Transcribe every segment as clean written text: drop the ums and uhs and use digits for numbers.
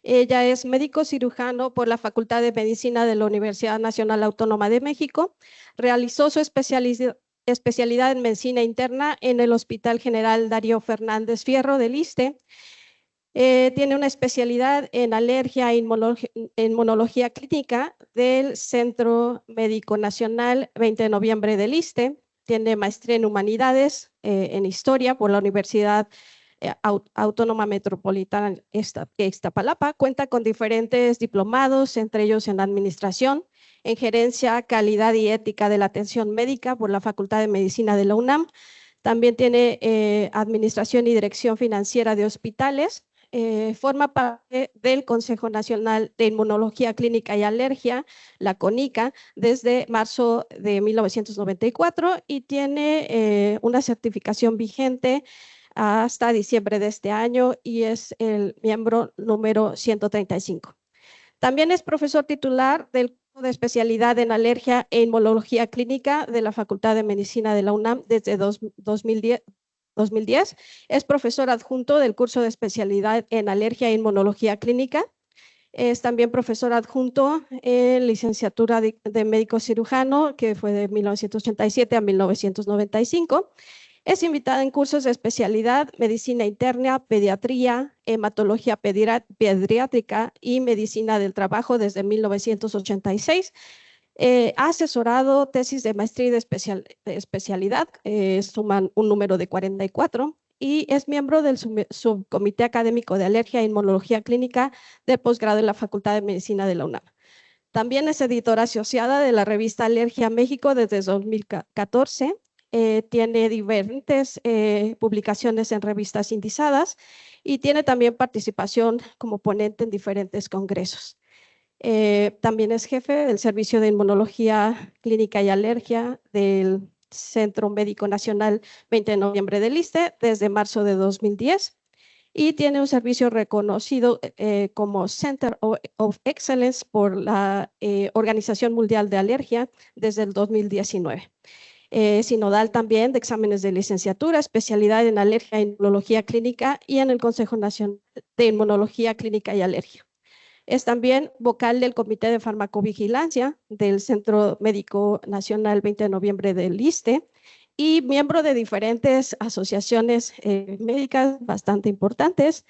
Ella es médico cirujano por la Facultad de Medicina de la Universidad Nacional Autónoma de México. Realizó su especialidad en medicina interna en el Hospital General Darío Fernández Fierro del ISSSTE. Tiene una especialidad en alergia e inmunología clínica del Centro Médico Nacional 20 de noviembre del ISSSTE. Tiene maestría en humanidades, en historia por la Universidad Autónoma Metropolitana Iztapalapa. Cuenta con diferentes diplomados, entre ellos en administración, en gerencia, calidad y ética de la atención médica por la Facultad de Medicina de la UNAM. También tiene administración y dirección financiera de hospitales. Forma parte del Consejo Nacional de Inmunología Clínica y Alergia, la CONICA, desde marzo de 1994 y tiene una certificación vigente hasta diciembre de este año y es el miembro número 135. También es profesor titular del curso de especialidad en alergia e inmunología clínica de la Facultad de Medicina de la UNAM desde 2010. Es profesor adjunto del curso de especialidad en alergia e inmunología clínica. Es también profesor adjunto en licenciatura de médico cirujano, que fue de 1987 a 1995. Es invitada en cursos de especialidad, medicina interna, pediatría, hematología pediátrica y medicina del trabajo desde 1986. Ha asesorado tesis de maestría y de especialidad, suman un número de 44, y es miembro del subcomité académico de alergia e inmunología clínica de posgrado en la Facultad de Medicina de la UNAM. También es editora asociada de la revista Alergia México desde 2014. Tiene diferentes publicaciones en revistas indizadas y tiene también participación como ponente en diferentes congresos. También es jefe del Servicio de Inmunología Clínica y Alergia del Centro Médico Nacional 20 de noviembre del ISSSTE desde marzo de 2010 y tiene un servicio reconocido como Center of Excellence por la Organización Mundial de Alergia desde el 2019. Sinodal también de exámenes de licenciatura, especialidad en alergia e inmunología clínica y en el Consejo Nacional de Inmunología Clínica y Alergia. Es también vocal del Comité de Farmacovigilancia del Centro Médico Nacional 20 de noviembre del ISSSTE y miembro de diferentes asociaciones médicas bastante importantes.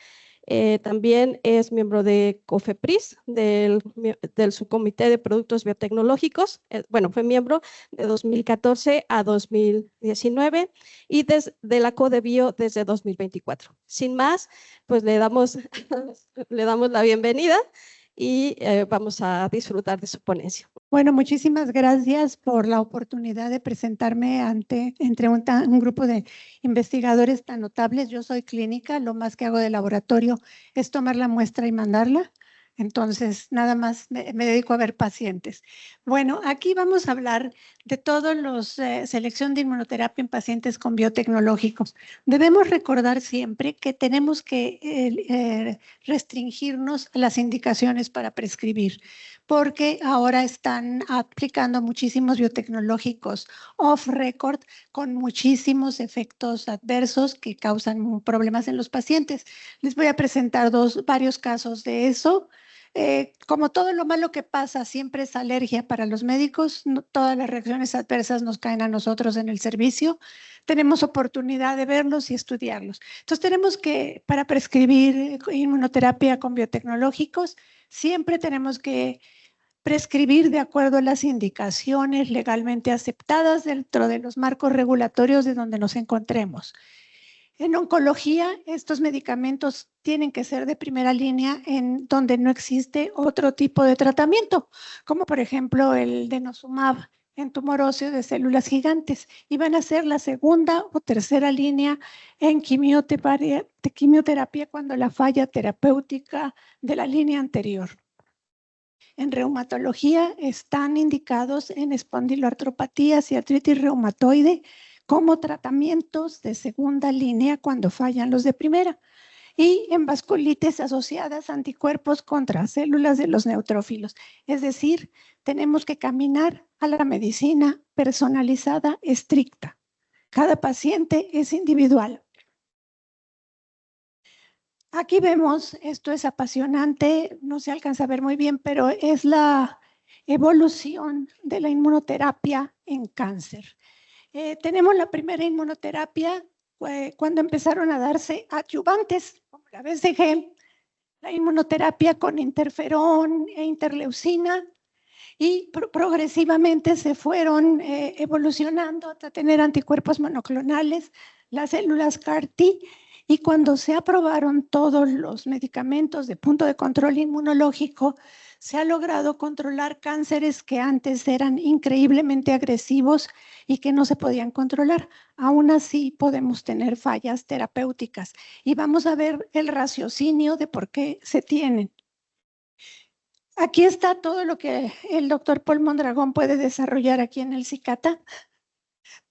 También es miembro de COFEPRIS, del Subcomité de Productos Biotecnológicos. Bueno, fue miembro de 2014 a 2019 y de la CODEBIO desde 2024. Sin más, pues le damos la bienvenida y vamos a disfrutar de su ponencia. Bueno, muchísimas gracias por la oportunidad de presentarme entre un grupo de investigadores tan notables. Yo soy clínica, lo más que hago de laboratorio es tomar la muestra y mandarla. Entonces, nada más me dedico a ver pacientes. Bueno, aquí vamos a hablar de todos los selección de inmunoterapia en pacientes con biotecnológicos. Debemos recordar siempre que tenemos que restringirnos a las indicaciones para prescribir, porque ahora están aplicando muchísimos biotecnológicos off record con muchísimos efectos adversos que causan problemas en los pacientes. Les voy a presentar varios casos de eso. Como todo lo malo que pasa siempre es alergia para los médicos, no todas las reacciones adversas nos caen a nosotros en el servicio. Tenemos oportunidad de verlos y estudiarlos. Entonces tenemos que, para prescribir inmunoterapia con biotecnológicos, siempre tenemos que prescribir de acuerdo a las indicaciones legalmente aceptadas dentro de los marcos regulatorios de donde nos encontremos. En oncología, estos medicamentos tienen que ser de primera línea en donde no existe otro tipo de tratamiento, como por ejemplo el denosumab en tumor óseo de células gigantes, y van a ser la segunda o tercera línea en quimioterapia cuando la falla terapéutica de la línea anterior. En reumatología están indicados en espondiloartropatías y artritis reumatoide como tratamientos de segunda línea cuando fallan los de primera, y en vasculitis asociadas a anticuerpos contra células de los neutrófilos. Es decir, tenemos que caminar a la medicina personalizada estricta. Cada paciente es individual. Aquí vemos, esto es apasionante, no se alcanza a ver muy bien, pero es la evolución de la inmunoterapia en cáncer. Tenemos la primera inmunoterapia cuando empezaron a darse adyuvantes, como la BCG, la inmunoterapia con interferón e interleucina, y progresivamente se fueron evolucionando hasta tener anticuerpos monoclonales, las células CAR-T, y cuando se aprobaron todos los medicamentos de punto de control inmunológico, se ha logrado controlar cánceres que antes eran increíblemente agresivos y que no se podían controlar. Aún así podemos tener fallas terapéuticas y vamos a ver el raciocinio de por qué se tienen. Aquí está todo lo que el doctor Paul Mondragón puede desarrollar aquí en el CICATA.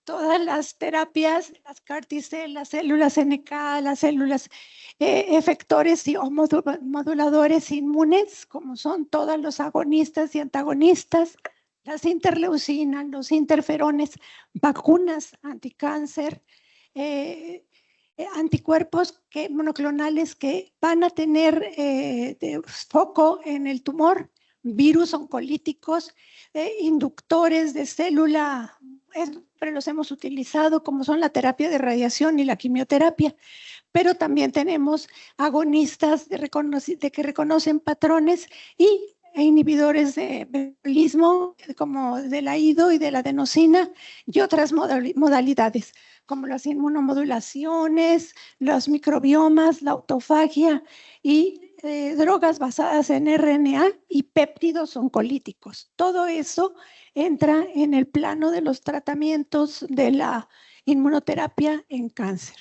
Todas las terapias, las CAR-T, las células NK, las células efectores o moduladores inmunes, como son todos los agonistas y antagonistas, las interleucinas, los interferones, vacunas anticáncer, anticuerpos monoclonales que van a tener foco en el tumor, virus oncolíticos, inductores de célula, pero los hemos utilizado como son la terapia de radiación y la quimioterapia, pero también tenemos agonistas de que reconocen patrones e inhibidores de metabolismo como de la IDO y de la adenosina y otras modalidades como las inmunomodulaciones, los microbiomas, la autofagia y drogas basadas en RNA y péptidos oncolíticos. Todo eso entra en el plano de los tratamientos de la inmunoterapia en cáncer.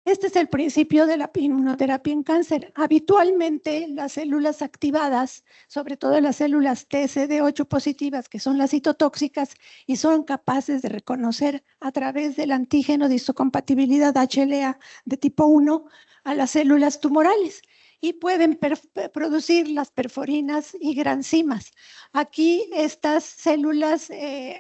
Este es el principio de la inmunoterapia en cáncer. Habitualmente las células activadas, sobre todo las células TCD8 positivas, que son las citotóxicas y son capaces de reconocer a través del antígeno de histocompatibilidad HLA de tipo 1 a las células tumorales y pueden producir las perforinas y granzimas. Aquí estas células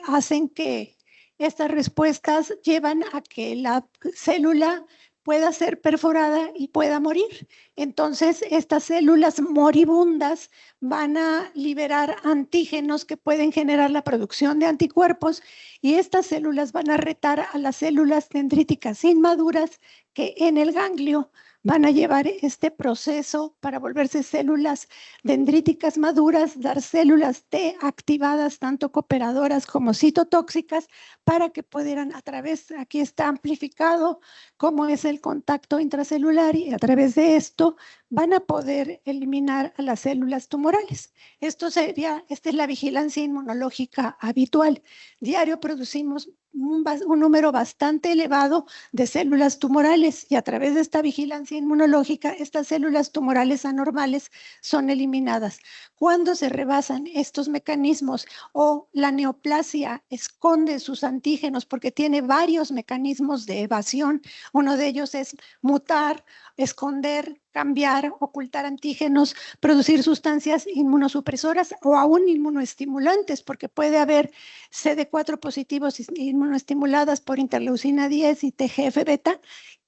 hacen que estas respuestas llevan a que la célula pueda ser perforada y pueda morir. Entonces, estas células moribundas van a liberar antígenos que pueden generar la producción de anticuerpos y estas células van a retar a las células dendríticas inmaduras que en el ganglio van a llevar este proceso para volverse células dendríticas maduras, dar células T activadas, tanto cooperadoras como citotóxicas, para que pudieran a través, aquí está amplificado cómo es el contacto intracelular y a través de esto van a poder eliminar a las células tumorales. Esta es la vigilancia inmunológica habitual. Diario producimos un número bastante elevado de células tumorales y a través de esta vigilancia inmunológica, estas células tumorales anormales son eliminadas. Cuando se rebasan estos mecanismos o la neoplasia esconde sus antígenos porque tiene varios mecanismos de evasión, uno de ellos es mutar, esconder, cambiar, ocultar antígenos, producir sustancias inmunosupresoras o aún inmunoestimulantes, porque puede haber CD4 positivos inmunoestimuladas por interleucina 10 y TGF-beta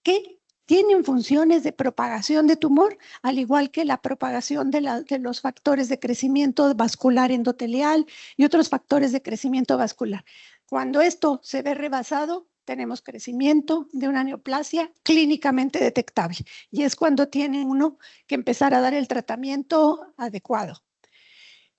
que tienen funciones de propagación de tumor, al igual que la propagación de los factores de crecimiento vascular endotelial y otros factores de crecimiento vascular. Cuando esto se ve rebasado, tenemos crecimiento de una neoplasia clínicamente detectable y es cuando tiene uno que empezar a dar el tratamiento adecuado.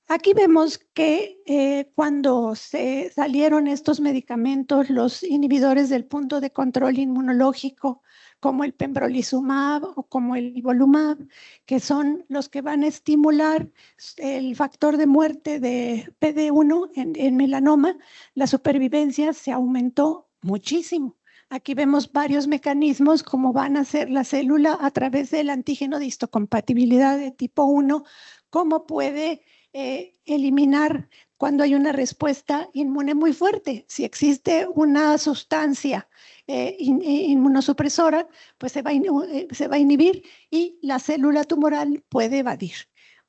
Aquí vemos que cuando se salieron estos medicamentos, los inhibidores del punto de control inmunológico, como el pembrolizumab o como el nivolumab, que son los que van a estimular el factor de muerte de PD1 en melanoma, la supervivencia se aumentó muchísimo. Aquí vemos varios mecanismos como van a hacer la célula a través del antígeno de histocompatibilidad de tipo 1, cómo puede eliminar cuando hay una respuesta inmune muy fuerte. Si existe una sustancia inmunosupresora, pues se va a inhibir y la célula tumoral puede evadir.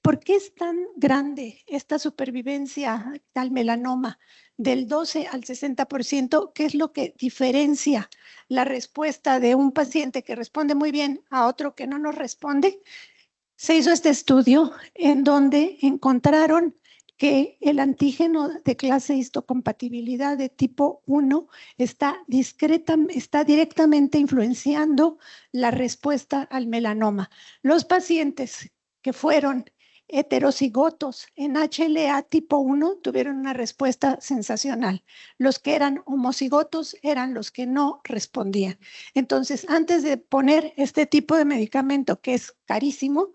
¿Por qué es tan grande esta supervivencia al melanoma del 12 al 60%? ¿Qué es lo que diferencia la respuesta de un paciente que responde muy bien a otro que no nos responde? Se hizo este estudio en donde encontraron que el antígeno de clase histocompatibilidad de tipo 1 está directamente influenciando la respuesta al melanoma. Los pacientes que fueron heterocigotos en HLA tipo 1 tuvieron una respuesta sensacional. Los que eran homocigotos eran los que no respondían. Entonces, antes de poner este tipo de medicamento, que es carísimo,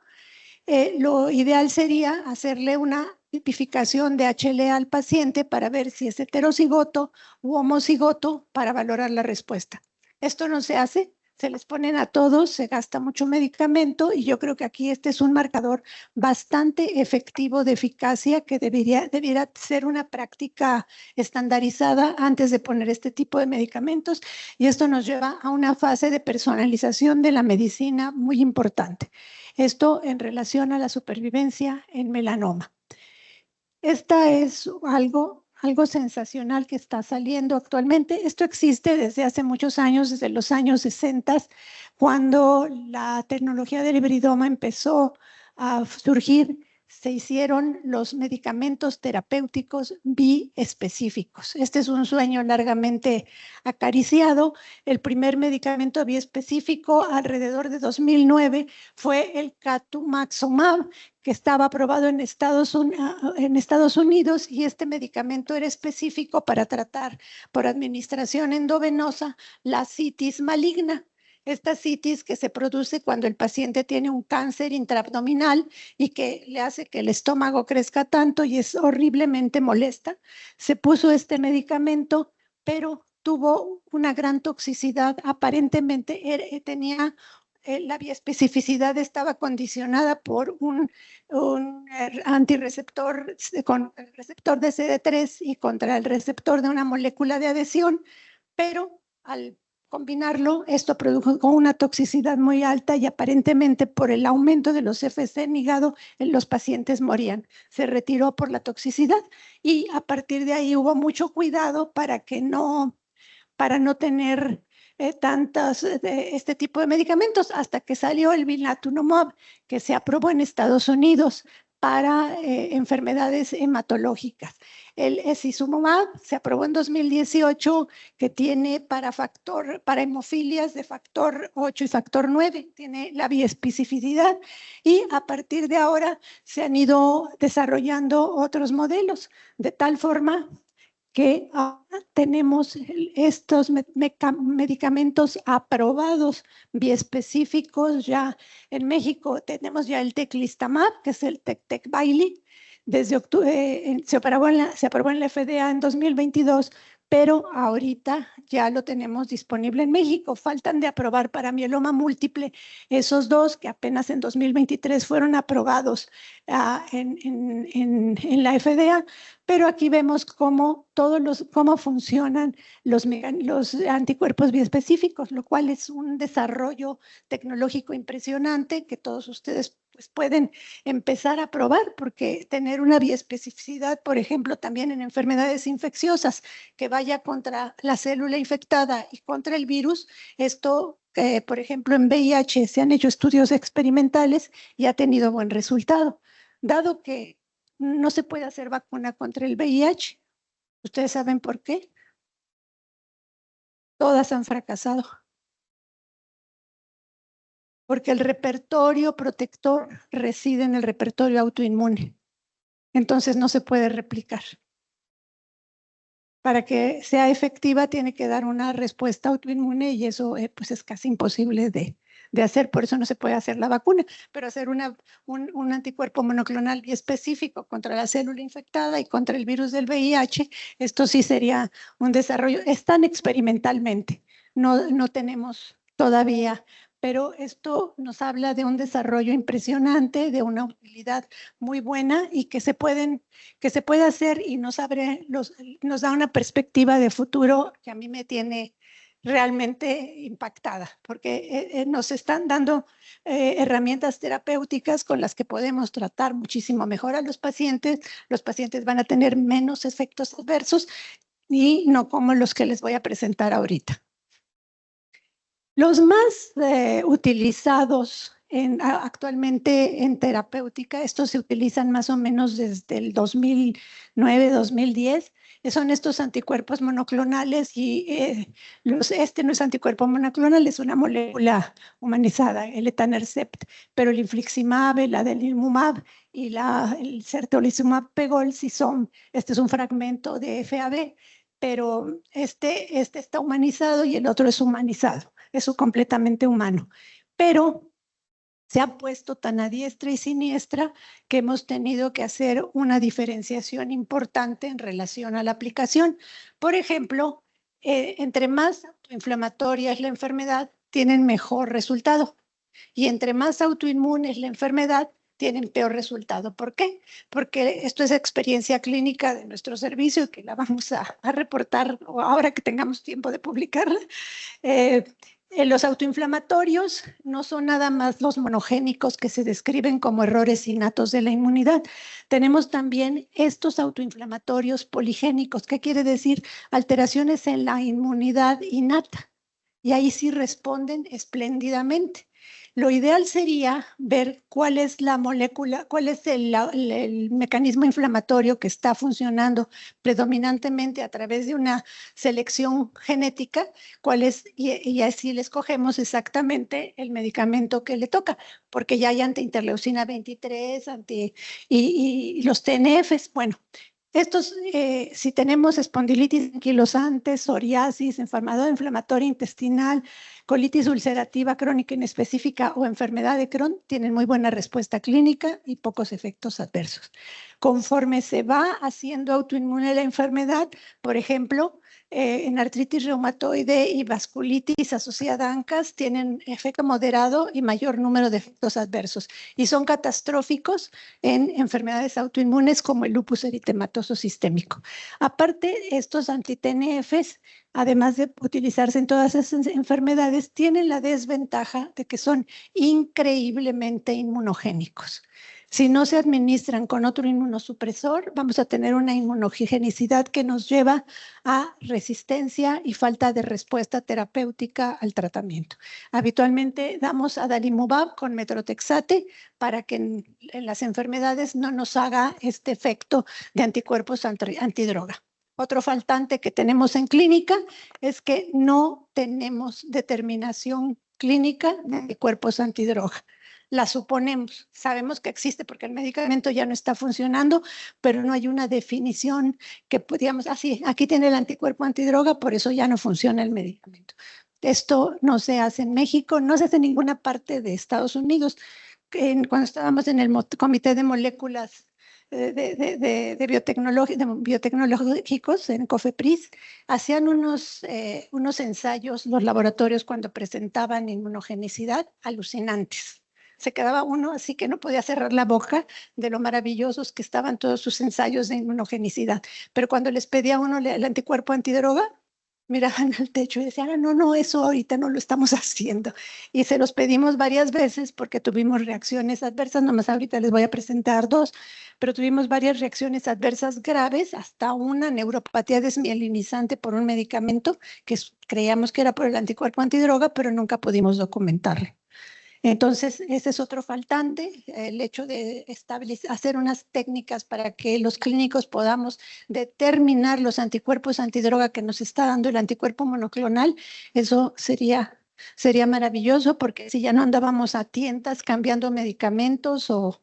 lo ideal sería hacerle una tipificación de HLA al paciente para ver si es heterocigoto u homocigoto para valorar la respuesta. Esto no se hace, se les ponen a todos, se gasta mucho medicamento y yo creo que aquí este es un marcador bastante efectivo de eficacia que debiera ser una práctica estandarizada antes de poner este tipo de medicamentos, y esto nos lleva a una fase de personalización de la medicina muy importante. Esto en relación a la supervivencia en melanoma. Esta es algo sensacional que está saliendo actualmente. Esto existe desde hace muchos años, desde los años 60, cuando la tecnología del hibridoma empezó a surgir. Se hicieron los medicamentos terapéuticos biespecíficos. Este es un sueño largamente acariciado. El primer medicamento biespecífico alrededor de 2009 fue el Catumaxomab, que estaba aprobado en Estados Unidos, y este medicamento era específico para tratar por administración endovenosa la citis maligna. Esta citis que se produce cuando el paciente tiene un cáncer intraabdominal y que le hace que el estómago crezca tanto y es horriblemente molesta. Se puso este medicamento, pero tuvo una gran toxicidad. Aparentemente tenía la biespecificidad, estaba condicionada por un antirreceptor con el receptor de CD3 y contra el receptor de una molécula de adhesión, pero al combinarlo, esto produjo una toxicidad muy alta y aparentemente por el aumento de los FC en hígado, los pacientes morían. Se retiró por la toxicidad y a partir de ahí hubo mucho cuidado para no tener este tipo de medicamentos, hasta que salió el blinatumomab, que se aprobó en Estados Unidos para enfermedades hematológicas. El esizumumab se aprobó en 2018, que tiene para hemofilias de factor 8 y factor 9, tiene la biespecificidad, y a partir de ahora se han ido desarrollando otros modelos, de tal forma que ahora tenemos estos medicamentos aprobados biespecíficos. Ya en México tenemos ya el teclistamab, que es el Tecvayli. Desde octubre se aprobó en la FDA en 2022, pero ahorita ya lo tenemos disponible en México. Faltan de aprobar para mieloma múltiple esos dos, que apenas en 2023 fueron aprobados en la FDA, pero aquí vemos cómo funcionan los anticuerpos biespecíficos, lo cual es un desarrollo tecnológico impresionante que todos ustedes pues pueden empezar a probar, porque tener una biespecificidad, por ejemplo, también en enfermedades infecciosas, que vaya contra la célula infectada y contra el virus, esto, por ejemplo, en VIH se han hecho estudios experimentales y ha tenido buen resultado. Dado que no se puede hacer vacuna contra el VIH, ¿ustedes saben por qué? Todas han fracasado. Porque el repertorio protector reside en el repertorio autoinmune. Entonces no se puede replicar. Para que sea efectiva tiene que dar una respuesta autoinmune, y eso pues es casi imposible de hacer. Por eso no se puede hacer la vacuna, pero hacer un anticuerpo monoclonal y específico contra la célula infectada y contra el virus del VIH, esto sí sería un desarrollo. Están experimentalmente, no tenemos todavía, pero esto nos habla de un desarrollo impresionante, de una utilidad muy buena y que se puede hacer, y nos da una perspectiva de futuro que a mí me tiene realmente impactada, porque nos están dando herramientas terapéuticas con las que podemos tratar muchísimo mejor a los pacientes van a tener menos efectos adversos y no como los que les voy a presentar ahorita. Los más utilizados actualmente en terapéutica, estos se utilizan más o menos desde el 2009, 2010, son estos anticuerpos monoclonales y este no es anticuerpo monoclonal, es una molécula humanizada, el etanercept, pero el infliximab, el adalimumab y el certolizumab pegol sí son, este es un fragmento de FAB, pero este está humanizado y el otro es humanizado, es completamente humano, pero se ha puesto tan a diestra y siniestra que hemos tenido que hacer una diferenciación importante en relación a la aplicación. Por ejemplo, entre más autoinflamatoria es la enfermedad, tienen mejor resultado. Y entre más autoinmune es la enfermedad, tienen peor resultado. ¿Por qué? Porque esto es experiencia clínica de nuestro servicio que la vamos a reportar ahora que tengamos tiempo de publicarla. Los autoinflamatorios no son nada más los monogénicos que se describen como errores innatos de la inmunidad. Tenemos también estos autoinflamatorios poligénicos. ¿Qué quiere decir? Alteraciones en la inmunidad innata. Y ahí sí responden espléndidamente. Lo ideal sería ver cuál es la molécula, cuál es el mecanismo inflamatorio que está funcionando predominantemente a través de una selección genética, cuál es, y así le escogemos exactamente el medicamento que le toca, porque ya hay antiinterleucina 23, y los TNFs, bueno. Estos, si tenemos espondilitis anquilosante, psoriasis, enfermedad inflamatoria intestinal, colitis ulcerativa crónica inespecífica o enfermedad de Crohn, tienen muy buena respuesta clínica y pocos efectos adversos. Conforme se va haciendo autoinmune la enfermedad, por ejemplo, en artritis reumatoide y vasculitis asociada a ANCAS tienen efecto moderado y mayor número de efectos adversos y son catastróficos en enfermedades autoinmunes como el lupus eritematoso sistémico. Aparte, estos anti-TNFs, además de utilizarse en todas esas enfermedades, tienen la desventaja de que son increíblemente inmunogénicos. Si no se administran con otro inmunosupresor, vamos a tener una inmunogenicidad que nos lleva a resistencia y falta de respuesta terapéutica al tratamiento. Habitualmente damos adalimumab con metrotexate para que en las enfermedades no nos haga este efecto de anticuerpos antidroga. Otro faltante que tenemos en clínica es que no tenemos determinación clínica de anticuerpos antidroga. La suponemos, sabemos que existe porque el medicamento ya no está funcionando, pero no hay una definición que podríamos, así, aquí tiene el anticuerpo antidroga, por eso ya no funciona el medicamento. Esto no se hace en México, no se hace en ninguna parte de Estados Unidos. Cuando estábamos en el Comité de Moléculas de biotecnológicos en COFEPRIS, hacían unos ensayos, los laboratorios cuando presentaban inmunogenicidad, alucinantes. Se quedaba uno así que no podía cerrar la boca de lo maravillosos que estaban todos sus ensayos de inmunogenicidad. Pero cuando les pedía a uno el anticuerpo antidroga, miraban al techo y decían, no, eso ahorita no lo estamos haciendo. Y se los pedimos varias veces porque tuvimos reacciones adversas, nomás ahorita les voy a presentar dos, pero tuvimos varias reacciones adversas graves, hasta una neuropatía desmielinizante por un medicamento que creíamos que era por el anticuerpo antidroga, pero nunca pudimos documentarlo. Entonces, ese es otro faltante, el hecho de hacer unas técnicas para que los clínicos podamos determinar los anticuerpos antidroga que nos está dando el anticuerpo monoclonal. Eso sería maravilloso porque si ya no andábamos a tientas cambiando medicamentos o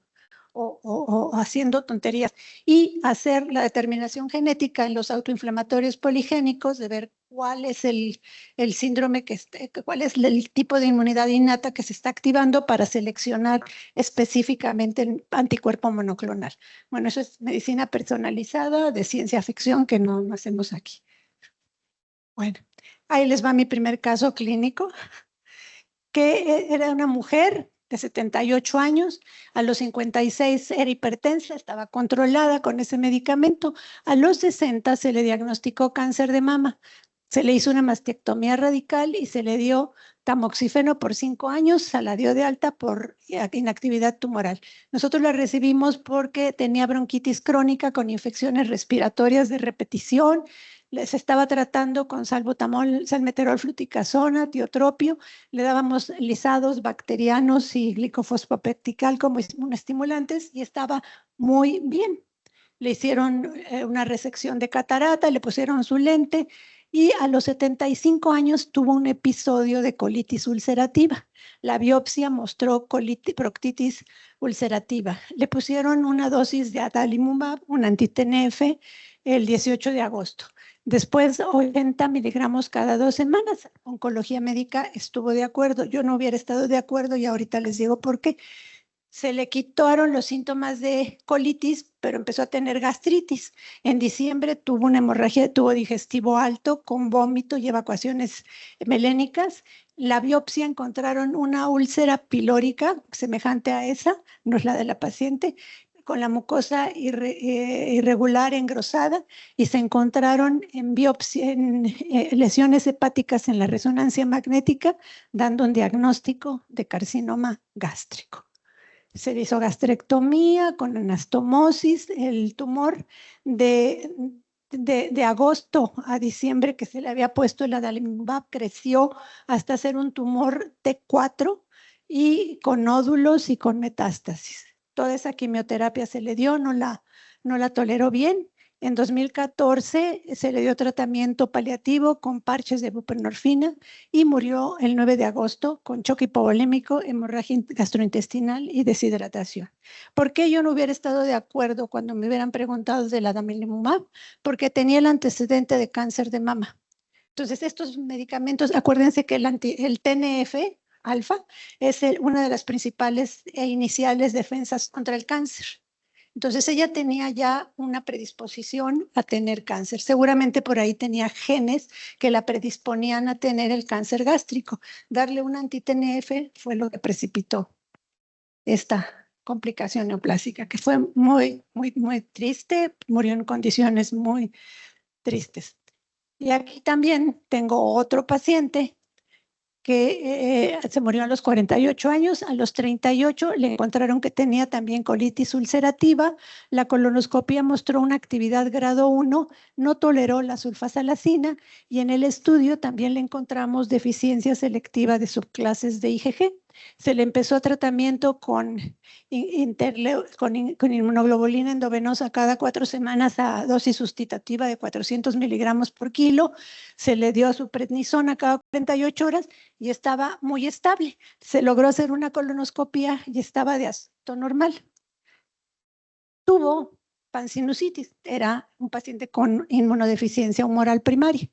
haciendo tonterías, y hacer la determinación genética en los autoinflamatorios poligénicos de ver cuál es el síndrome, cuál es el tipo de inmunidad innata que se está activando para seleccionar específicamente el anticuerpo monoclonal. Bueno, eso es medicina personalizada de ciencia ficción que no hacemos aquí. Bueno, ahí les va mi primer caso clínico, que era una mujer de 78 años, a los 56 era hipertensa, estaba controlada con ese medicamento, a los 60 se le diagnosticó cáncer de mama. Se le hizo una mastectomía radical y se le dio tamoxifeno por 5 años, se la dio de alta por inactividad tumoral. Nosotros la recibimos porque tenía bronquitis crónica con infecciones respiratorias de repetición. Les estaba tratando con salbutamol, salmeterol, fluticasona, tiotropio. Le dábamos lisados bacterianos y glicofosfopeptical como inmunoestimulantes y estaba muy bien. Le hicieron una resección de catarata, le pusieron su lente y a los 75 años tuvo un episodio de colitis ulcerativa. La biopsia mostró proctitis ulcerativa. Le pusieron una dosis de adalimumab, un anti-TNF, el 18 de agosto. Después, 80 miligramos cada 2 semanas. Oncología médica estuvo de acuerdo. Yo no hubiera estado de acuerdo y ahorita les digo por qué. Se le quitaron los síntomas de colitis, pero empezó a tener gastritis. En diciembre tuvo una hemorragia de tubo digestivo alto con vómito y evacuaciones melénicas. La biopsia encontraron una úlcera pilórica semejante a esa, no es la de la paciente, con la mucosa irregular engrosada y se encontraron en biopsia lesiones hepáticas en la resonancia magnética, dando un diagnóstico de carcinoma gástrico. Se le hizo gastrectomía con anastomosis. El tumor de agosto a diciembre que se le había puesto el adalimumab creció hasta ser un tumor T4 y con nódulos y con metástasis. Toda esa quimioterapia se le dio, no la toleró bien. En 2014 se le dio tratamiento paliativo con parches de buprenorfina y murió el 9 de agosto con choque hipovolémico, hemorragia gastrointestinal y deshidratación. ¿Por qué yo no hubiera estado de acuerdo cuando me hubieran preguntado del adalimumab? Porque tenía el antecedente de cáncer de mama. Entonces, estos medicamentos, acuérdense que el TNF alfa es una de las principales e iniciales defensas contra el cáncer. Entonces ella tenía ya una predisposición a tener cáncer. Seguramente por ahí tenía genes que la predisponían a tener el cáncer gástrico. Darle un anti-TNF fue lo que precipitó esta complicación neoplásica, que fue muy, muy, muy triste. Murió en condiciones muy tristes. Y aquí también tengo otro paciente que se murió a los 48 años. A los 38 le encontraron que tenía también colitis ulcerativa. La colonoscopia mostró una actividad grado 1, no toleró la sulfasalacina y en el estudio también le encontramos deficiencia selectiva de subclases de IgG. Se le empezó tratamiento con inmunoglobulina endovenosa cada 4 semanas a dosis sustitutiva de 400 miligramos por kilo. Se le dio su prednisona cada 48 horas y estaba muy estable. Se logró hacer una colonoscopia y estaba de aspecto normal. Tuvo pansinusitis, era un paciente con inmunodeficiencia humoral primaria.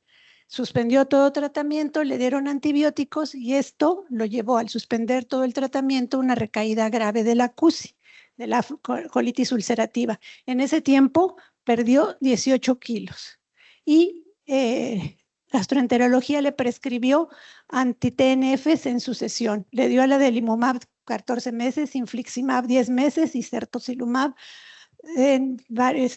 Suspendió todo tratamiento, le dieron antibióticos y esto lo llevó al suspender todo el tratamiento una recaída grave de la CUSI, de la colitis ulcerativa. En ese tiempo perdió 18 kilos y gastroenterología le prescribió anti-TNFs en sucesión. Le dio a la adalimumab 14 meses, infliximab 10 meses y certolizumab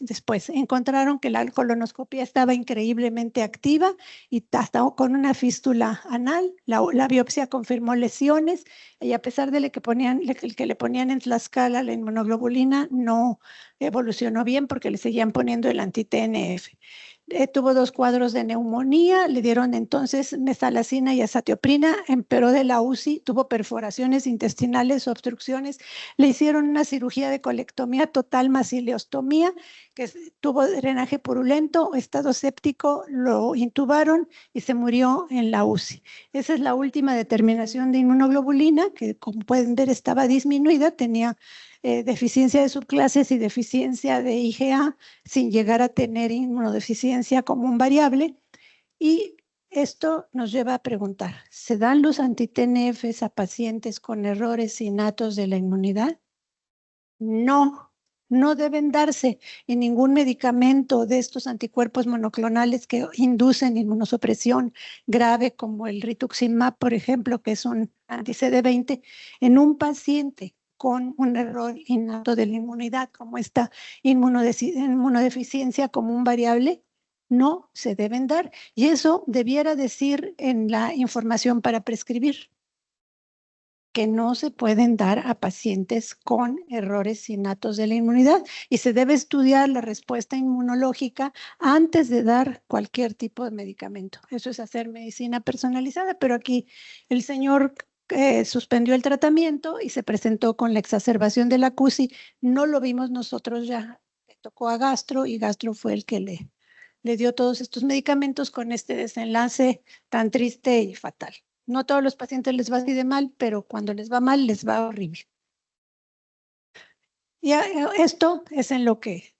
después. Encontraron que la colonoscopia estaba increíblemente activa y hasta con una fístula anal. La biopsia confirmó lesiones y a pesar de que le ponían en Tlaxcala la inmunoglobulina, no evolucionó bien porque le seguían poniendo el anti-TNF. Tuvo 2 cuadros de neumonía, le dieron entonces mesalazina y azatioprina, empeoró de la UCI, tuvo perforaciones intestinales, obstrucciones, le hicieron una cirugía de colectomía total más ileostomía, que tuvo drenaje purulento, estado séptico, lo intubaron y se murió en la UCI. Esa es la última determinación de inmunoglobulina, que como pueden ver estaba disminuida, tenía deficiencia de subclases y deficiencia de IgA sin llegar a tener inmunodeficiencia como un variable. Y esto nos lleva a preguntar, ¿se dan los anti-TNFs a pacientes con errores innatos de la inmunidad? No, no deben darse en ningún medicamento de estos anticuerpos monoclonales que inducen inmunosupresión grave como el rituximab, por ejemplo, que es un anti-CD20, en un paciente con un error innato de la inmunidad, como esta inmunodeficiencia como un variable. no se deben dar. Y eso debiera decir en la información para prescribir, que no se pueden dar a pacientes con errores innatos de la inmunidad y se debe estudiar la respuesta inmunológica antes de dar cualquier tipo de medicamento. Eso es hacer medicina personalizada, pero aquí el señor suspendió el tratamiento y se presentó con la exacerbación de la CUSI. No lo vimos nosotros ya, le tocó a Gastro y Gastro fue el que le dio todos estos medicamentos con este desenlace tan triste y fatal. No a todos los pacientes les va así de mal, pero cuando les va mal, les va horrible. Y esto es en lo que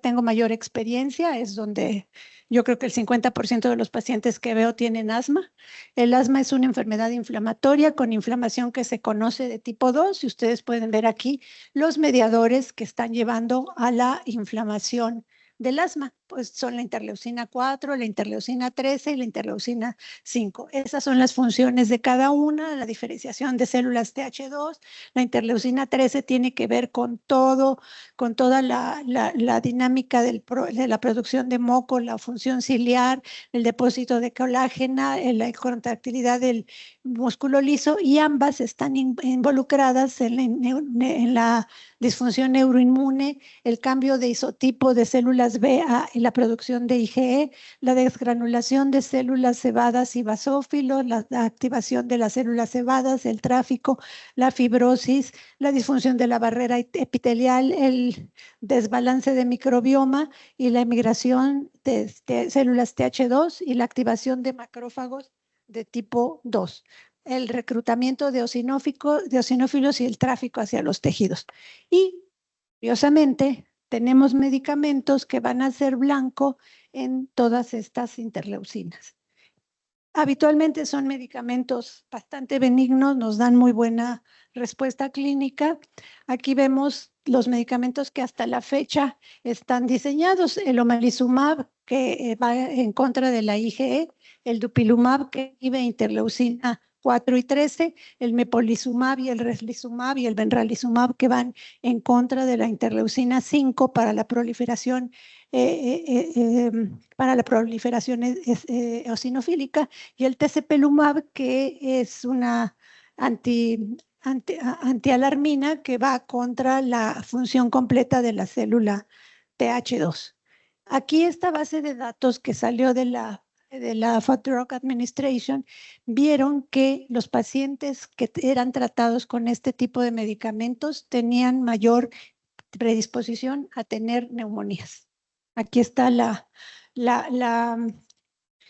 tengo mayor experiencia, es donde yo creo que el 50% de los pacientes que veo tienen asma. El asma es una enfermedad inflamatoria con inflamación que se conoce de tipo 2 y ustedes pueden ver aquí los mediadores que están llevando a la inflamación del asma, pues son la interleucina 4, la interleucina 13 y la interleucina 5. Esas son las funciones de cada una, la diferenciación de células TH2. La interleucina 13 tiene que ver con todo, con toda la dinámica de la producción de moco, la función ciliar, el depósito de colágena, la contractilidad del músculo liso, y ambas están involucradas en la disfunción neuroinmune, el cambio de isotipo de células B a la producción de IgE, la desgranulación de células cebadas y basófilos, la activación de las células cebadas, el tráfico, la fibrosis, la disfunción de la barrera epitelial, el desbalance de microbioma y la emigración de células TH2 y la activación de macrófagos de tipo 2, el reclutamiento de eosinófilos y el tráfico hacia los tejidos. Y, curiosamente, tenemos medicamentos que van a ser blanco en todas estas interleucinas. Habitualmente son medicamentos bastante benignos, nos dan muy buena respuesta clínica. Aquí vemos los medicamentos que hasta la fecha están diseñados. El omalizumab, que va en contra de la IgE, el dupilumab, que inhibe interleucina 4 y 13, el mepolizumab y el reslizumab y el benralizumab, que van en contra de la interleucina 5 para la proliferación eosinofílica, y el tezepelumab, que es una antialarmina que va contra la función completa de la célula TH2. Aquí esta base de datos que salió de la Food Drug Administration, vieron que los pacientes que eran tratados con este tipo de medicamentos tenían mayor predisposición a tener neumonías. Aquí está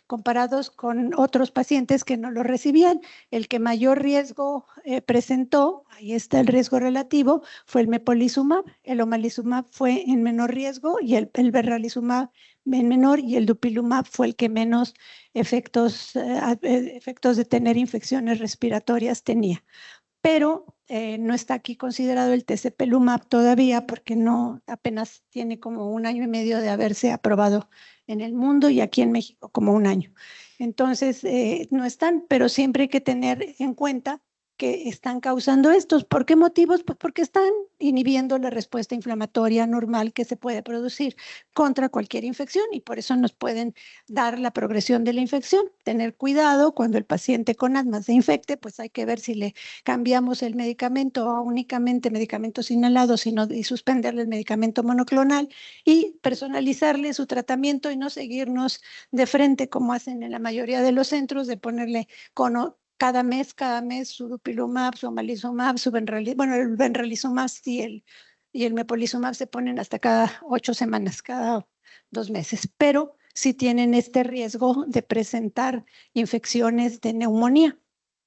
comparados con otros pacientes que no lo recibían. El que mayor riesgo presentó, ahí está el riesgo relativo, fue el mepolizumab. El omalizumab fue en menor riesgo y el benralizumab en menor, y el dupilumab fue el que menos efectos de tener infecciones respiratorias tenía. Pero no está aquí considerado el tezepelumab todavía porque no, apenas tiene como 1 año y medio de haberse aprobado en el mundo y aquí en México como 1 año. Entonces, no están, pero siempre hay que tener en cuenta que están causando estos. ¿Por qué motivos? Pues porque están inhibiendo la respuesta inflamatoria normal que se puede producir contra cualquier infección y por eso nos pueden dar la progresión de la infección. Tener cuidado cuando el paciente con asma se infecte, pues hay que ver si le cambiamos el medicamento a únicamente medicamentos inhalados y suspenderle el medicamento monoclonal y personalizarle su tratamiento y no seguirnos de frente como hacen en la mayoría de los centros de ponerle cada mes su dupilumab, su omalizumab, su benralizumab, bueno, el benralizumab y el mepolizumab se ponen hasta cada 8 semanas, cada 2 meses, pero sí tienen este riesgo de presentar infecciones de neumonía.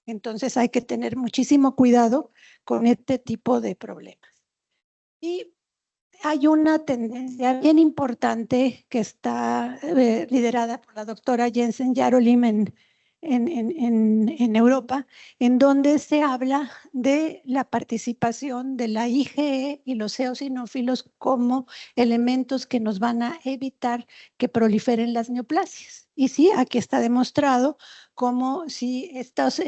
Entonces hay que tener muchísimo cuidado con este tipo de problemas. Y hay una tendencia bien importante que está liderada por la doctora Jensen Jarolim en Europa, en donde se habla de la participación de la IgE y los eosinófilos como elementos que nos van a evitar que proliferen las neoplasias. Y sí, aquí está demostrado cómo si estos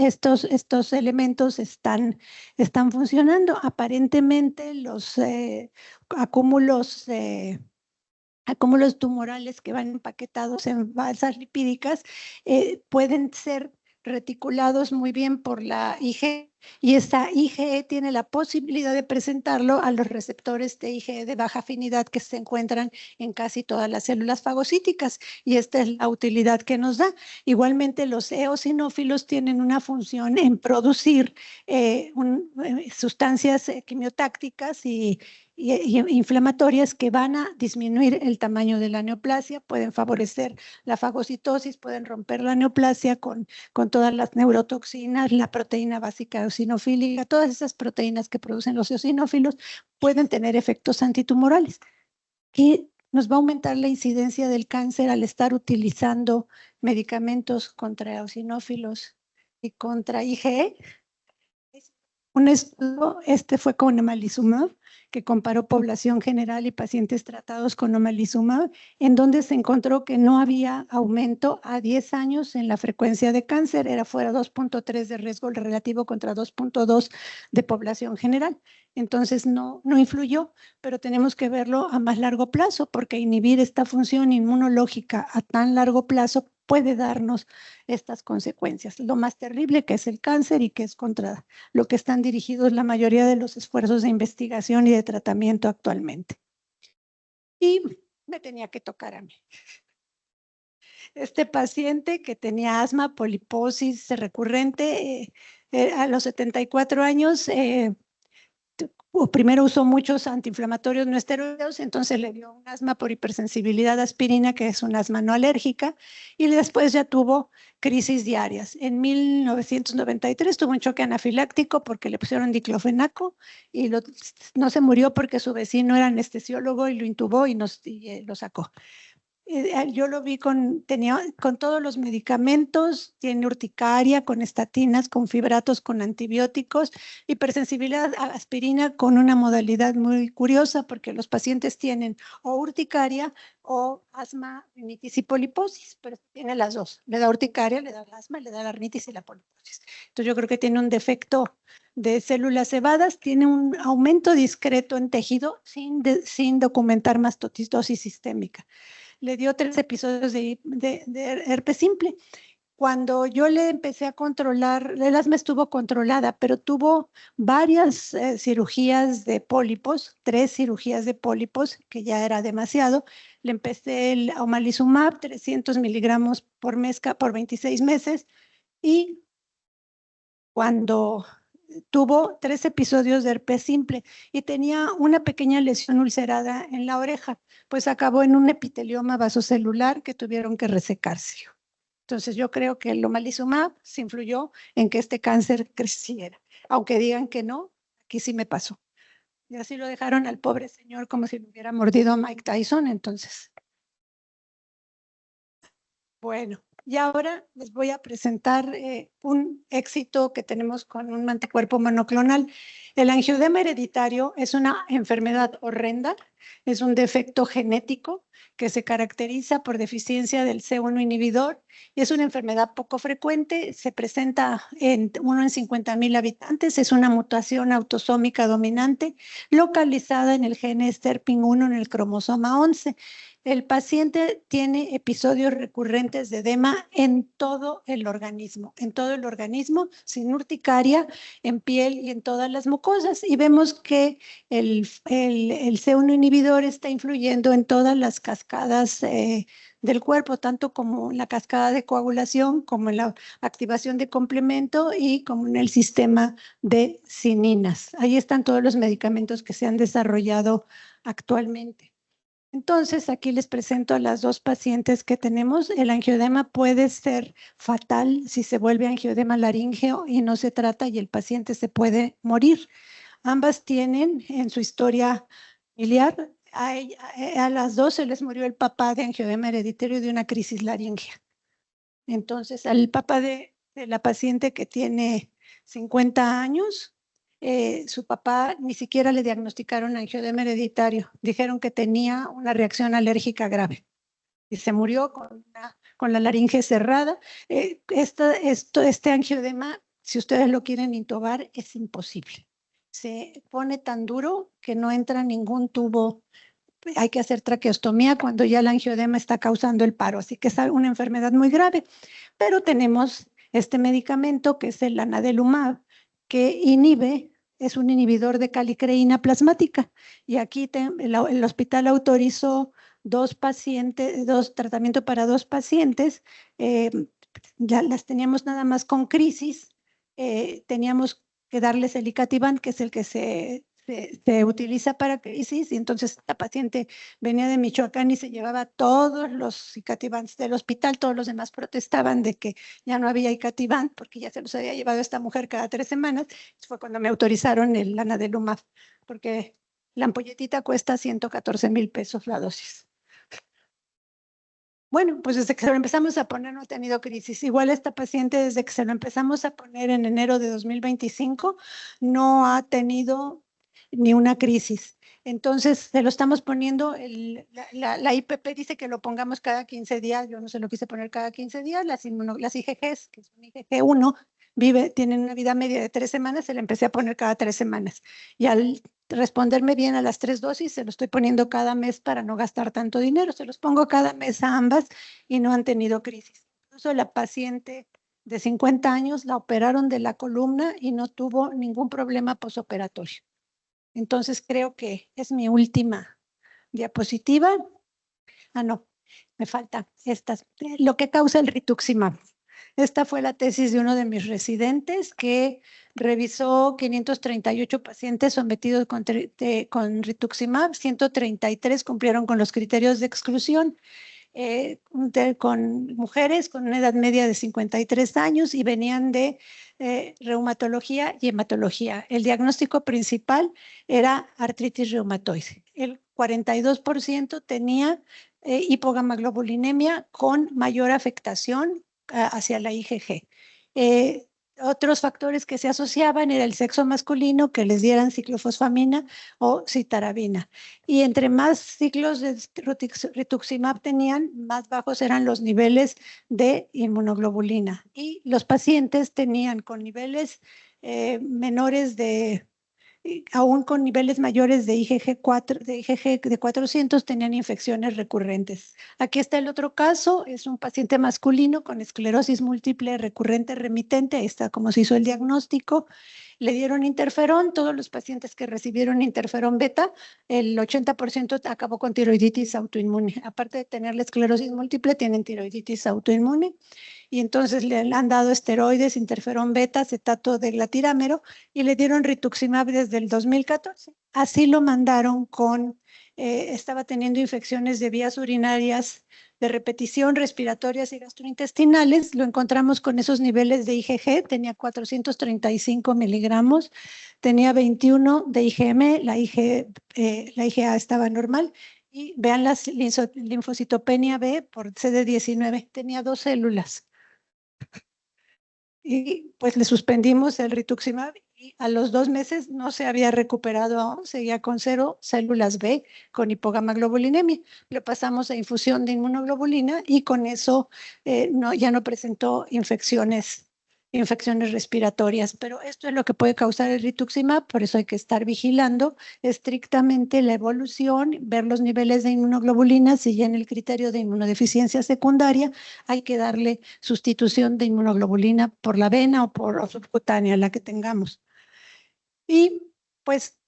elementos están funcionando. Aparentemente los acúmulos a cómo los tumorales que van empaquetados en balsas lipídicas pueden ser reticulados muy bien por la IgE, y esta IgE tiene la posibilidad de presentarlo a los receptores de IgE de baja afinidad que se encuentran en casi todas las células fagocíticas, y esta es la utilidad que nos da. Igualmente, los eosinófilos tienen una función en producir sustancias quimiotácticas y inflamatorias que van a disminuir el tamaño de la neoplasia, pueden favorecer la fagocitosis, pueden romper la neoplasia con todas las neurotoxinas, la proteína básica eosinofílica, todas esas proteínas que producen los eosinófilos pueden tener efectos antitumorales. Y nos va a aumentar la incidencia del cáncer al estar utilizando medicamentos contra eosinófilos y contra IgE. Un estudio, fue con omalizumab, que comparó población general y pacientes tratados con omalizumab, en donde se encontró que no había aumento a 10 años en la frecuencia de cáncer, era fuera 2.3 de riesgo relativo contra 2.2 de población general. Entonces no influyó, pero tenemos que verlo a más largo plazo, porque inhibir esta función inmunológica a tan largo plazo puede darnos estas consecuencias. Lo más terrible que es el cáncer, y que es contra lo que están dirigidos la mayoría de los esfuerzos de investigación y de tratamiento actualmente. Y me tenía que tocar a mí. Este paciente que tenía asma, poliposis recurrente, a los 74 años, primero usó muchos antiinflamatorios no esteroideos, entonces le dio un asma por hipersensibilidad a aspirina, que es un asma no alérgica, y después ya tuvo crisis diarias. En 1993 tuvo un choque anafiláctico porque le pusieron diclofenaco, y no se murió porque su vecino era anestesiólogo y lo intubó y lo sacó. Yo lo vi con todos los medicamentos, tiene urticaria, con estatinas, con fibratos, con antibióticos, hipersensibilidad a aspirina con una modalidad muy curiosa, porque los pacientes tienen o urticaria o asma, rinitis y poliposis, pero tiene las dos. Le da urticaria, le da el asma, le da la rinitis y la poliposis. Entonces yo creo que tiene un defecto de células cebadas, tiene un aumento discreto en tejido sin documentar mastocytosis sistémica. Le dio 3 episodios de herpes simple. Cuando yo le empecé a controlar, el asma estuvo controlada, pero tuvo varias cirugías de pólipos, 3 cirugías de pólipos, que ya era demasiado. Le empecé el omalizumab, 300 miligramos por mes por 26 meses, y cuando tuvo 3 episodios de herpes simple y tenía una pequeña lesión ulcerada en la oreja, pues acabó en un epitelioma vasocelular que tuvieron que resecarse. Entonces yo creo que el omalizumab se influyó en que este cáncer creciera. Aunque digan que no, aquí sí me pasó. Y así lo dejaron al pobre señor como si lo hubiera mordido a Mike Tyson, entonces. Bueno. Y ahora les voy a presentar un éxito que tenemos con un anticuerpo monoclonal. El angioedema hereditario es una enfermedad horrenda, es un defecto genético que se caracteriza por deficiencia del C1 inhibidor, y es una enfermedad poco frecuente, se presenta en 1 en 50,000 habitantes, es una mutación autosómica dominante localizada en el gene SERPIN1 en el cromosoma 11. El paciente tiene episodios recurrentes de edema en todo el organismo, sin urticaria, en piel y en todas las mucosas. Y vemos que el C1 inhibidor está influyendo en todas las cascadas del cuerpo, tanto como en la cascada de coagulación, como en la activación de complemento y como en el sistema de cininas. Ahí están todos los medicamentos que se han desarrollado actualmente. Entonces, aquí les presento a las 2 pacientes que tenemos. El angioedema puede ser fatal si se vuelve angioedema laríngeo y no se trata, y el paciente se puede morir. Ambas tienen en su historia familiar, a las 2 se les murió el papá de angioedema hereditario de una crisis laringea. Entonces, al papá de la paciente, que tiene 50 años, su papá ni siquiera le diagnosticaron angioedema hereditario, dijeron que tenía una reacción alérgica grave y se murió con la laringe cerrada. Este angioedema, si ustedes lo quieren intubar, es imposible. Se pone tan duro que no entra ningún tubo hay que hacer traqueostomía cuando ya el angioedema está causando el paro, así que es una enfermedad muy grave. Pero tenemos este medicamento que es el anadelumab, que es un inhibidor de calicreína plasmática. Y aquí el hospital autorizó dos tratamientos para dos pacientes. Ya las teníamos nada más con crisis. Teníamos que darles el Icativan, que es el que se utiliza para crisis, y entonces la paciente venía de Michoacán y se llevaba todos los Icativans del hospital. Todos los demás protestaban de que ya no había Icativan porque ya se los había llevado esta mujer cada 3 semanas. Fue cuando me autorizaron el anadelumab, porque la ampolletita cuesta 114,000 pesos la dosis. Bueno, pues desde que se lo empezamos a poner no ha tenido crisis. Igual esta paciente, desde que se lo empezamos a poner en enero de 2025, no ha tenido ni una crisis. Entonces, se lo estamos poniendo, la IPP dice que lo pongamos cada 15 días, yo no se lo quise poner cada 15 días, las IgGs, que es un IgG1, tienen una vida media de 3 semanas, se le empecé a poner cada 3 semanas. Y al responderme bien a las 3 dosis, se lo estoy poniendo cada mes para no gastar tanto dinero, se los pongo cada mes a ambas y no han tenido crisis. Incluso la paciente de 50 años la operaron de la columna y no tuvo ningún problema posoperatorio. Entonces creo que es mi última diapositiva. No, me falta lo que causa el rituximab. Esta fue la tesis de uno de mis residentes que revisó 538 pacientes sometidos con rituximab, 133 cumplieron con los criterios de exclusión, con mujeres con una edad media de 53 años y venían de reumatología y hematología. El diagnóstico principal era artritis reumatoide. El 42% tenía hipogamaglobulinemia con mayor afectación hacia la IgG. Otros factores que se asociaban era el sexo masculino, que les dieran ciclofosfamina o citarabina. Y entre más ciclos de rituximab tenían, más bajos eran los niveles de inmunoglobulina. Y los pacientes tenían con niveles menores aún con niveles mayores de IgG de 400, tenían infecciones recurrentes. Aquí está el otro caso, es un paciente masculino con esclerosis múltiple recurrente remitente. Ahí está cómo se hizo el diagnóstico. Le dieron interferón, todos los pacientes que recibieron interferón beta, el 80% acabó con tiroiditis autoinmune. Aparte de tener la esclerosis múltiple, tienen tiroiditis autoinmune. Y entonces le han dado esteroides, interferón beta, acetato de glatirámero, y le dieron rituximab desde el 2014. Así lo mandaron estaba teniendo infecciones de vías urinarias de repetición, respiratorias y gastrointestinales. Lo encontramos con esos niveles de IgG, tenía 435 miligramos, tenía 21 de IgM, la IgA estaba normal. Y vean la linfocitopenia B por CD19, tenía 2 células. Y pues le suspendimos el rituximab y a los 2 meses no se había recuperado aún, seguía con 0 células B con hipogamaglobulinemia. Le pasamos a infusión de inmunoglobulina y con eso ya no presentó infecciones respiratorias, pero esto es lo que puede causar el rituximab, por eso hay que estar vigilando estrictamente la evolución, ver los niveles de inmunoglobulina. Si ya en el criterio de inmunodeficiencia secundaria, hay que darle sustitución de inmunoglobulina por la vena o subcutánea, la que tengamos. Y pues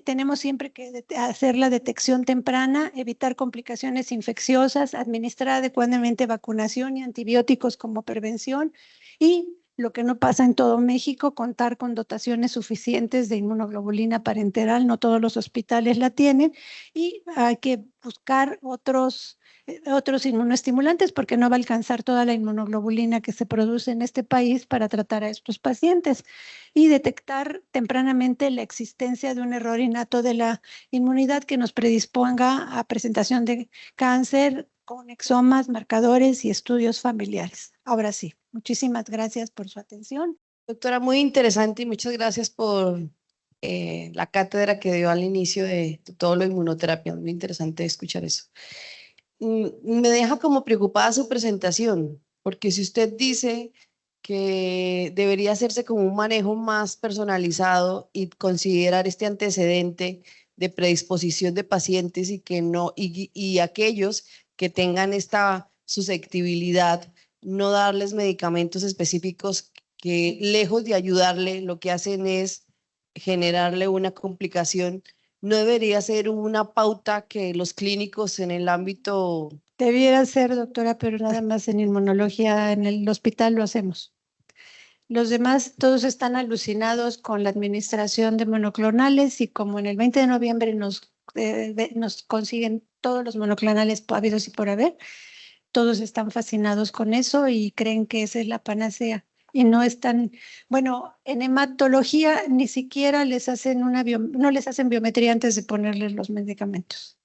tenemos siempre que hacer la detección temprana, evitar complicaciones infecciosas, administrar adecuadamente vacunación y antibióticos como prevención, y lo que no pasa en todo México, contar con dotaciones suficientes de inmunoglobulina parenteral. No todos los hospitales la tienen y hay que buscar otros inmunoestimulantes porque no va a alcanzar toda la inmunoglobulina que se produce en este país para tratar a estos pacientes, y detectar tempranamente la existencia de un error innato de la inmunidad que nos predisponga a presentación de cáncer con exomas, marcadores y estudios familiares. Ahora sí, muchísimas gracias por su atención. Doctora, muy interesante y muchas gracias por la cátedra que dio al inicio de todo lo de inmunoterapia. Muy interesante escuchar eso. Me deja como preocupada su presentación, porque si usted dice que debería hacerse como un manejo más personalizado y considerar este antecedente de predisposición de pacientes y que no, y aquellos que tengan esta susceptibilidad, no darles medicamentos específicos que lejos de ayudarle, lo que hacen es generarle una complicación. ¿No debería ser una pauta que los clínicos en el ámbito... Debiera ser, doctora, pero nada más en inmunología, en el hospital lo hacemos. Los demás, todos están alucinados con la administración de monoclonales y como en el 20 de noviembre nos consiguen todos los monoclonales habidos y por haber, todos están fascinados con eso y creen que esa es la panacea. Y no están, bueno, en hematología ni siquiera les hacen no les hacen biometría antes de ponerles los medicamentos.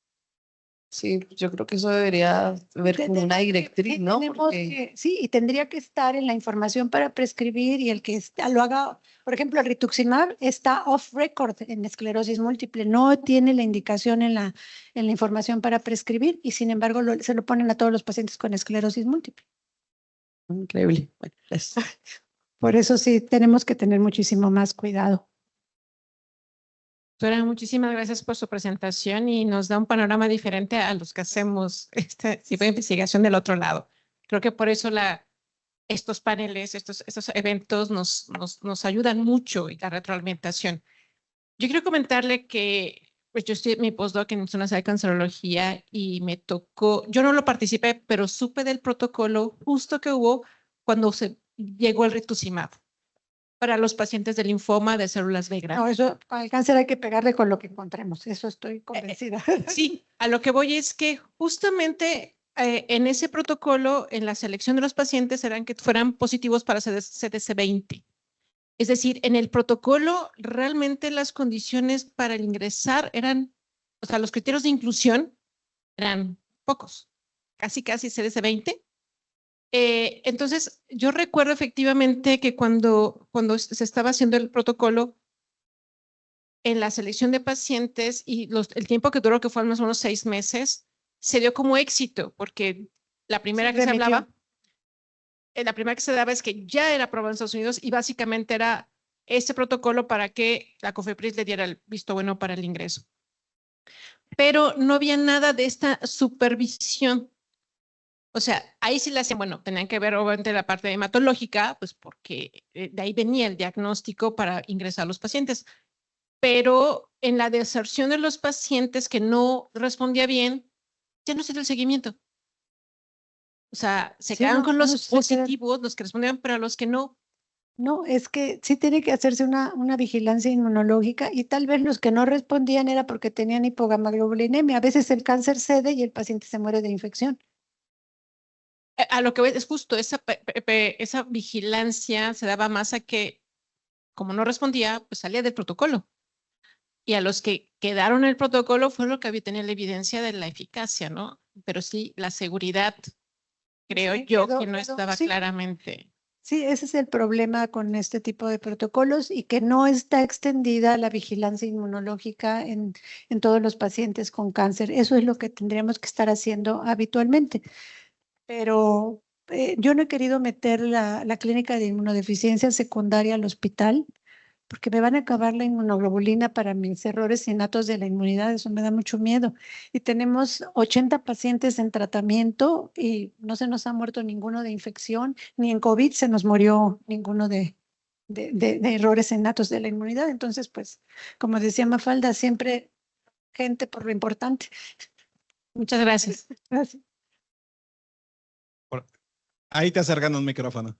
Sí, yo creo que eso debería haber como una directriz, ¿no? Sí, y tendría que estar en la información para prescribir y el que lo haga, por ejemplo, el rituximab está off record en esclerosis múltiple, no tiene la indicación en la información para prescribir y sin embargo se lo ponen a todos los pacientes con esclerosis múltiple. Increíble. Bueno, por eso sí, tenemos que tener muchísimo más cuidado. Doctora, muchísimas gracias por su presentación y nos da un panorama diferente a los que hacemos este tipo de investigación del otro lado. Creo que por eso estos paneles, estos eventos nos ayudan mucho y la retroalimentación. Yo quiero comentarle que pues yo estoy en mi postdoc en zonas de cancerología y me tocó, yo no lo participé, pero supe del protocolo justo que hubo cuando llegó el rituximab para los pacientes de linfoma de células B grandes. No, eso al cáncer hay que pegarle con lo que encontremos, eso estoy convencida. Sí, a lo que voy es que justamente en ese protocolo, en la selección de los pacientes, eran que fueran positivos para CDC20. Es decir, en el protocolo realmente las condiciones para el ingresar eran, o sea, los criterios de inclusión eran pocos, casi CDC20. Entonces, yo recuerdo efectivamente que cuando se estaba haciendo el protocolo, en la selección de pacientes y el tiempo que duró, que fueron más o menos 6 meses, se dio como éxito, porque la primera que se hablaba, la primera que se daba es que ya era aprobado en Estados Unidos y básicamente era este protocolo para que la COFEPRIS le diera el visto bueno para el ingreso. Pero no había nada de esta supervisión. O sea, ahí sí le hacían, bueno, tenían que ver obviamente la parte hematológica, pues porque de ahí venía el diagnóstico para ingresar a los pacientes. Pero en la deserción de los pacientes que no respondía bien, ya no se dio el seguimiento. O sea, se quedaron con los positivos, los que respondían, pero a los que no. No, es que sí tiene que hacerse una vigilancia inmunológica y tal vez los que no respondían era porque tenían hipogamaglobulinemia. A veces el cáncer cede y el paciente se muere de infección. A lo que ves es justo, esa vigilancia se daba más a que, como no respondía, pues salía del protocolo. Y a los que quedaron en el protocolo fue lo que había tenido la evidencia de la eficacia, ¿no? Pero sí, la seguridad, creo yo, que no estaba claramente. Sí, ese es el problema con este tipo de protocolos y que no está extendida la vigilancia inmunológica en todos los pacientes con cáncer. Eso es lo que tendríamos que estar haciendo habitualmente. Pero yo no he querido meter la clínica de inmunodeficiencia secundaria al hospital porque me van a acabar la inmunoglobulina para mis errores innatos de la inmunidad, eso me da mucho miedo. Y tenemos 80 pacientes en tratamiento y no se nos ha muerto ninguno de infección, ni en COVID se nos murió ninguno de errores innatos de la inmunidad. Entonces, pues, como decía Mafalda, siempre gente por lo importante. Muchas gracias. Gracias. Ahí te acercan un micrófono.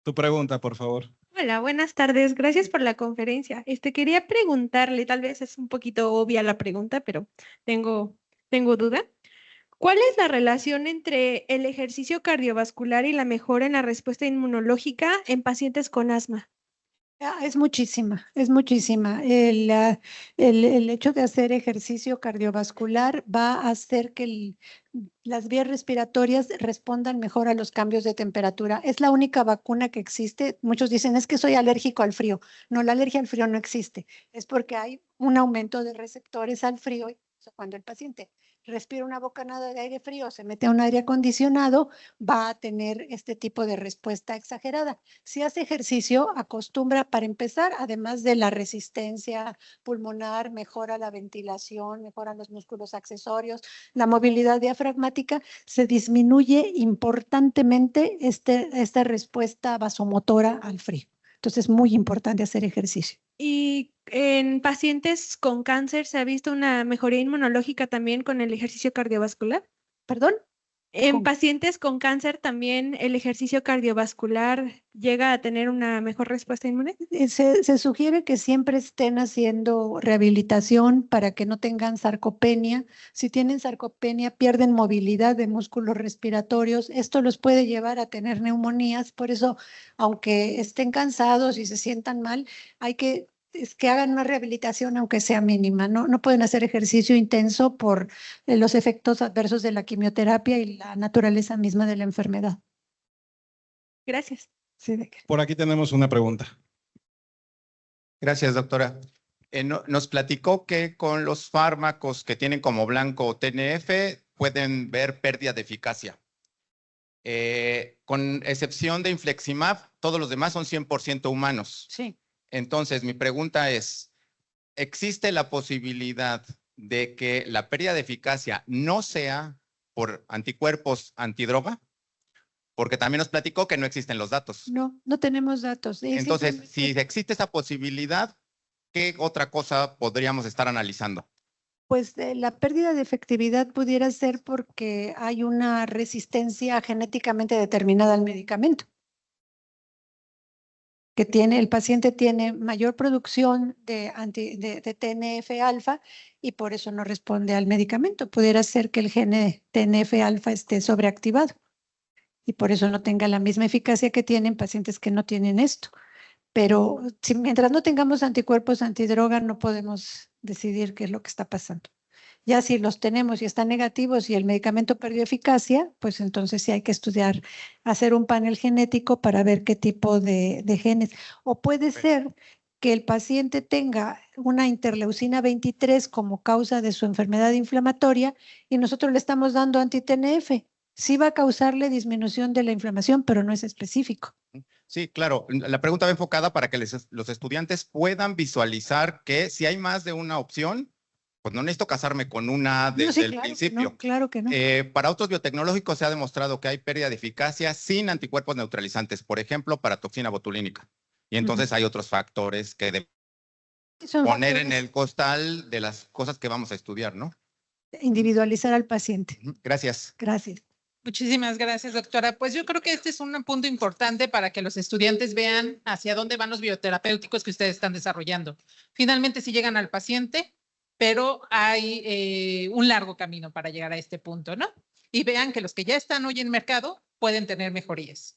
Tu pregunta, por favor. Hola, buenas tardes. Gracias por la conferencia. Quería preguntarle, tal vez es un poquito obvia la pregunta, pero tengo duda. ¿Cuál es la relación entre el ejercicio cardiovascular y la mejora en la respuesta inmunológica en pacientes con asma? Es muchísima, es muchísima. El hecho de hacer ejercicio cardiovascular va a hacer que las vías respiratorias respondan mejor a los cambios de temperatura. Es la única vacuna que existe. Muchos dicen, es que soy alérgico al frío. No, la alergia al frío no existe. Es porque hay un aumento de receptores al frío cuando el paciente respira una bocanada de aire frío, se mete a un aire acondicionado, va a tener este tipo de respuesta exagerada. Si hace ejercicio, acostumbra, para empezar, además de la resistencia pulmonar, mejora la ventilación, mejoran los músculos accesorios, la movilidad diafragmática, se disminuye importantemente esta respuesta vasomotora al frío. Entonces, es muy importante hacer ejercicio. Y en pacientes con cáncer se ha visto una mejoría inmunológica también con el ejercicio cardiovascular. ¿Perdón? En ¿Con- pacientes con cáncer también el ejercicio cardiovascular llega a tener una mejor respuesta inmune. Se sugiere que siempre estén haciendo rehabilitación para que no tengan sarcopenia. Si tienen sarcopenia, pierden movilidad de músculos respiratorios. Esto los puede llevar a tener neumonías. Por eso, aunque estén cansados y se sientan mal, es que hagan una rehabilitación, aunque sea mínima. No pueden hacer ejercicio intenso por los efectos adversos de la quimioterapia y la naturaleza misma de la enfermedad. Gracias. Sí, Por aquí tenemos una pregunta. Gracias, doctora. Nos platicó que con los fármacos que tienen como blanco TNF pueden ver pérdida de eficacia. Con excepción de Infliximab, todos los demás son 100% humanos. sí. Entonces, mi pregunta es, ¿existe la posibilidad de que la pérdida de eficacia no sea por anticuerpos antidroga? Porque también nos platicó que no existen los datos. No tenemos datos. Entonces, Simplemente- si existe esa posibilidad, ¿qué otra cosa podríamos estar analizando? Pues la pérdida de efectividad pudiera ser porque hay una resistencia genéticamente determinada al medicamento. El paciente tiene mayor producción de TNF-alfa y por eso no responde al medicamento. Pudiera ser que el gen TNF-alfa esté sobreactivado y por eso no tenga la misma eficacia que tienen pacientes que no tienen esto. Pero mientras no tengamos anticuerpos antidroga, no podemos decidir qué es lo que está pasando. Ya si los tenemos y están negativos y el medicamento perdió eficacia, pues entonces sí hay que estudiar, hacer un panel genético para ver qué tipo de genes. O puede ser que el paciente tenga una interleucina 23 como causa de su enfermedad inflamatoria y nosotros le estamos dando anti-TNF. Sí va a causarle disminución de la inflamación, pero no es específico. Sí, claro. La pregunta va enfocada para que los estudiantes puedan visualizar que si hay más de una opción, pues no necesito casarme con una No, sí, desde el claro que principio. no, claro que no. Para otros biotecnológicos se ha demostrado que hay pérdida de eficacia sin anticuerpos neutralizantes, por ejemplo, para toxina botulínica. Y entonces hay otros factores que debemos Son poner en factores el costal de las cosas que vamos a estudiar, ¿no? individualizar al paciente. Gracias. Gracias. Muchísimas gracias, doctora. Pues yo creo que este es un punto importante para que los estudiantes vean hacia dónde van los bioterapéuticos que ustedes están desarrollando. Finalmente sí llegan al paciente, pero hay un largo camino para llegar a este punto, ¿no? Y vean que los que ya están hoy en mercado pueden tener mejorías.